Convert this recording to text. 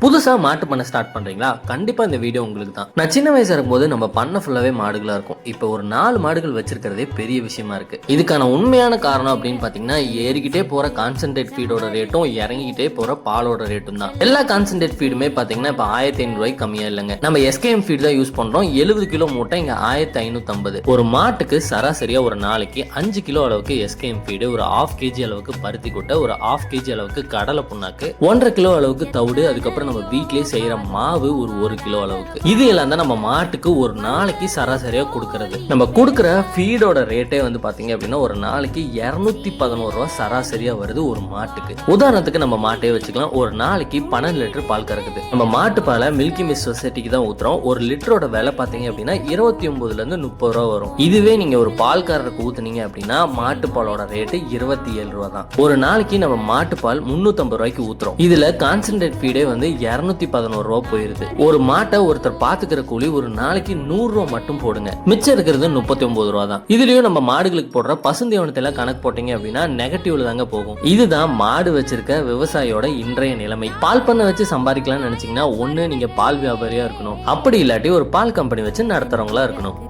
புதுசா மாட்டு பண்ண ஸ்டார்ட் பண்றீங்களா? கண்டிப்பா இந்த வீடியோ உங்களுக்கு தான். நான் சின்ன வயசா இருக்கும்போது நம்ம பண்ண ஃபுல்லாவே மாடுகளா இருக்கும். இப்போ ஒரு 4 மாடுகள் வச்சிருக்கிறதே பெரிய விஷயமா இருக்கு. இதுக்கான உண்மையான காரணம் அப்படின்னு பாத்தீங்கன்னா, ஏறிக்கிட்டே போற கான்சென்ட்ரேட் ஃபீடோட ரேட்டும் இறங்கிக்கிட்டே போற பாலோட ரேட்டும் தான். எல்லா கான்சென்ட்ரேட் ஃபீடுமே பாத்தீங்கன்னா இப்ப 1500 ரூபாய்க்கு கம்மியா இல்லைங்க. நம்ம SKM ஃபீட் தான் யூஸ் பண்றோம். 70 கிலோ மூட்டை இங்க 1550. ஒரு மாட்டுக்கு சராசரியா ஒரு நாளைக்கு 5 கிலோ அளவுக்கு SKM ஃபீடு, ஒரு 1/2 kg அளவுக்கு பருத்தி கொட்டை, ஒரு 1/2 kg அளவுக்கு கடலை புண்ணாக்கு, 1.5 கிலோ அளவுக்கு தவிடு, அதுக்கப்புறம் நம்ம வீட்லயே செய்யற மாவு ஒரு 1 கிலோ அளவுக்கு. இது எல்லாம் தான் நம்ம மாட்டுக்கு ஒரு நாளைக்கு சராசரியா கொடுக்கறது. நம்ம கொடுக்கற ஃபீடோட ரேட்டே வந்து பாத்தீங்க அப்படின்னா ஒரு நாளைக்கு 211 ரூபாய் சராசரியா வருது ஒரு மாட்டுக்கு. உதாரணத்துக்கு நம்ம மாட்டே வச்சுக்கலாம். ஒரு நாளைக்கு 12 லிட்டர் பால் கறக்குது. நம்ம மாட்டு பாலை மில்கி மிஸ் சொசைட்டிக்கு தான் ஊத்துறோம். ஒரு லிட்டரோட விலை பாத்தீங்க அப்படின்னா 29ல இருந்து 30 ரூபா வரும். இதுவே நீங்க ஒரு பால்காரருக்கு ஊத்துனீங்க அப்படின்னா மாட்டு பாலோட ரேட்டு 27 ரூபா தான். ஒரு நாளைக்கு நம்ம மாட்டு பால் 350 ரூபாய்க்கு ஊத்துறோம். இதுல கான்சென்ட்ரேட் ஃபீடே வந்து 211 ரூபா போயிருது. ஒரு மாட்டை ஒருத்தர் பாத்துக்கிற கூலி ஒரு நாளைக்கு 100 ரூபா மட்டும் போடுங்க. மிச்சம் இருக்கிறது 39 ரூபா தான். இதுலயும் நம்ம மாடுகளுக்கு போடுற பசுந்தீவனத்தை எல்லாம் கணக்கு போட்டீங்க அப்படின்னா நெகட்டிவ்ல தாங்க போகும். இதுதான் மாடு வச்சிருக்க விவசாயியோட இன்றைய நிலைமை. பால் பண்ண வச்சு சம்பாதிக்கலாம்னு நினைச்சீங்கன்னா ஒண்ணு நீங்க பால் வியாபாரியா இருக்கணும், அப்படி இல்லாட்டி ஒரு பால் கம்பெனி வச்சு நடத்துறவங்களா இருக்கணும்.